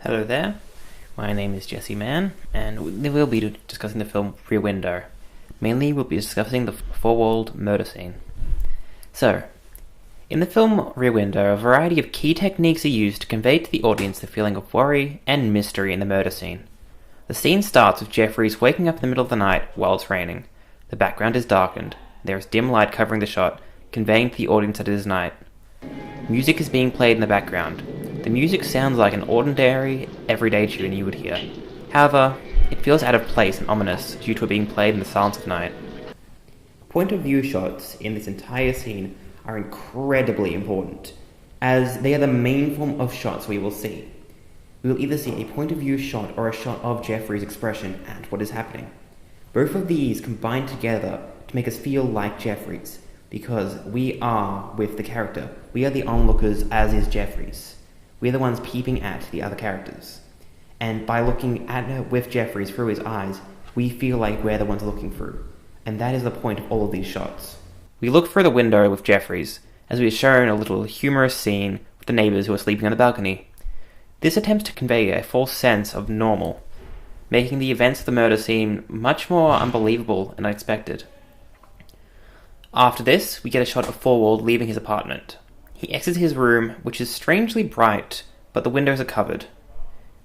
Hello there, my name is Jesse Mann, and we'll be discussing the film Rear Window. Mainly, we'll be discussing the four-walled murder scene. So, in the film Rear Window, a variety of key techniques are used to convey to the audience the feeling of worry and mystery in the murder scene. The scene starts with Jeffries waking up in the middle of the night while it's raining. The background is darkened. There is dim light covering the shot, conveying to the audience that it is night. Music is being played in the background. The music sounds like an ordinary, everyday tune you would hear. However, it feels out of place and ominous due to it being played in the silence of night. Point of view shots in this entire scene are incredibly important, as they are the main form of shots we will see. We will either see a point of view shot or a shot of Jeffrey's expression at what is happening. Both of these combine together to make us feel like Jeffries, because we are with the character. We are the onlookers, as is Jeffries. We're the ones peeping at the other characters. And by looking at her with Jeffries through his eyes, we feel like we're the ones looking through. And that is the point of all of these shots. We look through the window with Jeffries, as we are shown a little humorous scene with the neighbours who are sleeping on the balcony. This attempts to convey a false sense of normal, making the events of the murder seem much more unbelievable and unexpected. After this, we get a shot of Forward leaving his apartment. He exits his room, which is strangely bright, but the windows are covered.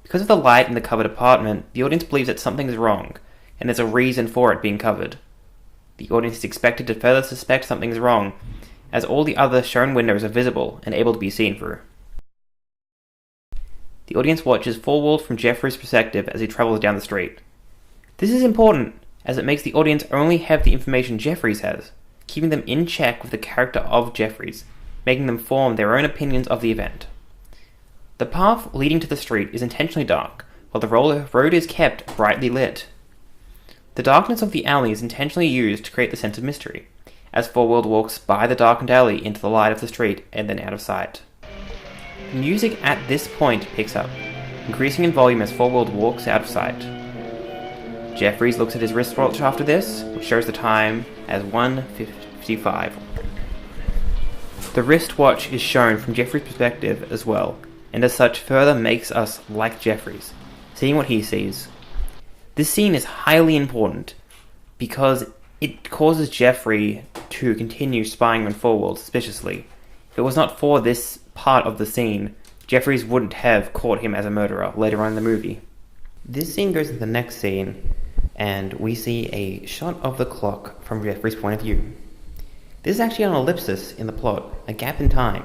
Because of the light in the covered apartment, the audience believes that something is wrong, and there's a reason for it being covered. The audience is expected to further suspect something is wrong, as all the other shown windows are visible and able to be seen through. The audience watches Forward from Jeffrey's perspective as he travels down the street. This is important, as it makes the audience only have the information Jeffries has, keeping them in check with the character of Jeffries, making them form their own opinions of the event. The path leading to the street is intentionally dark, while the road is kept brightly lit. The darkness of the alley is intentionally used to create the sense of mystery, as Forward walks by the darkened alley into the light of the street and then out of sight. The music at this point picks up, increasing in volume as Forward walks out of sight. Jeffries looks at his wristwatch after this, which shows the time as 1:55. The wristwatch is shown from Jeffrey's perspective as well, and as such further makes us like Jeffries, seeing what he sees. This scene is highly important, because it causes Jeffrey to continue spying on Forward suspiciously. If it was not for this part of the scene, Jeffries wouldn't have caught him as a murderer later on in the movie. This scene goes to the next scene, and we see a shot of the clock from Jeffrey's point of view. This is actually an ellipsis in the plot, a gap in time,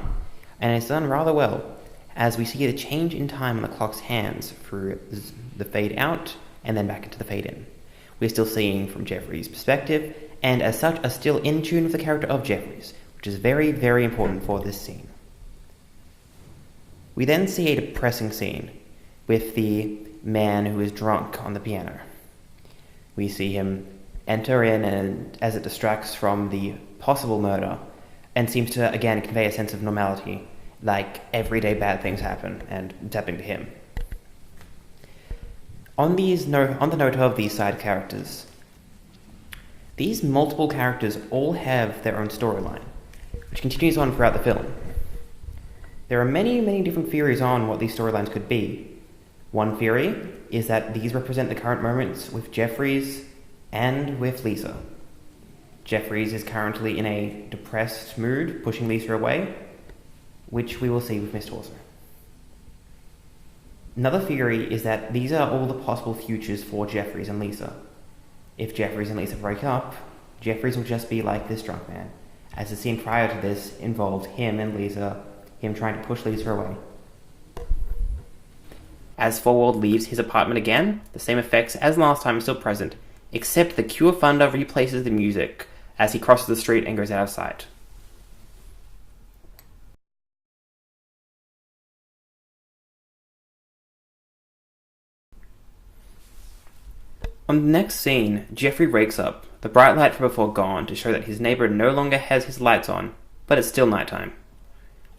and it's done rather well, as we see the change in time on the clock's hands through the fade out and then back into the fade in. We're still seeing from Jeffrey's perspective, and as such are still in tune with the character of Jeffries, which is very, very important for this scene. We then see a depressing scene with the man who is drunk on the piano. We see him enter in, and as it distracts from the possible murder, and seems to again convey a sense of normality, like everyday bad things happen, and it's happening to him. On the note of these side characters, these multiple characters all have their own storyline, which continues on throughout the film. There are many, many different theories on what these storylines could be. One theory is that these represent the current moments with Jeffries and with Lisa. Jeffries is currently in a depressed mood, pushing Lisa away, which we will see with Miss Torser. Another theory is that these are all the possible futures for Jeffries and Lisa. If Jeffries and Lisa break up, Jeffries will just be like this drunk man, as the scene prior to this involved him and Lisa, him trying to push Lisa away. As Forward leaves his apartment again, the same effects as last time are still present, except the Cure Thunder replaces the music as he crosses the street and goes out of sight. On the next scene, Jeffrey wakes up, the bright light from before gone, to show that his neighbour no longer has his lights on, but it's still nighttime.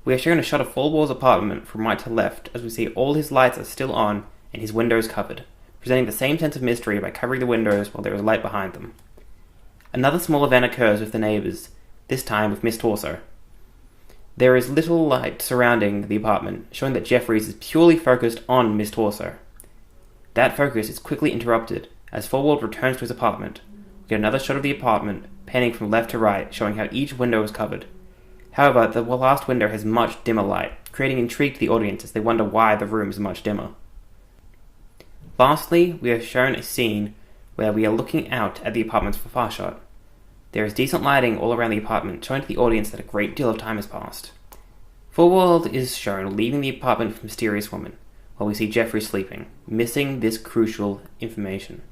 We are shown a shot of Forward's apartment from right to left, as we see all his lights are still on and his windows covered, presenting the same sense of mystery by covering the windows while there is light behind them. Another small event occurs with the neighbours, this time with Miss Torso. There is little light surrounding the apartment, showing that Jeffries is purely focused on Miss Torso. That focus is quickly interrupted as Forward returns to his apartment. We get another shot of the apartment, panning from left to right, showing how each window is covered. However, the last window has much dimmer light, creating intrigue to the audience as they wonder why the room is much dimmer. Lastly, we are shown a scene where we are looking out at the apartment's far shot. There is decent lighting all around the apartment, showing to the audience that a great deal of time has passed. Forward is shown leaving the apartment with a mysterious woman, while we see Jeffrey sleeping, missing this crucial information.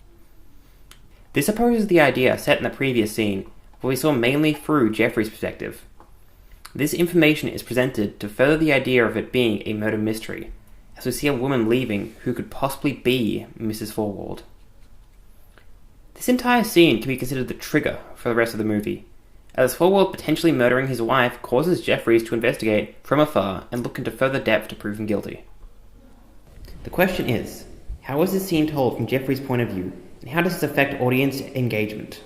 This opposes the idea set in the previous scene, where we saw mainly through Jeffrey's perspective. This information is presented to further the idea of it being a murder mystery, as we see a woman leaving who could possibly be Mrs. Forward. This entire scene can be considered the trigger for the rest of the movie, as Forward potentially murdering his wife causes Jeffries to investigate from afar and look into further depth to prove him guilty. The question is, how is this scene told from Jeffries' point of view, and how does this affect audience engagement?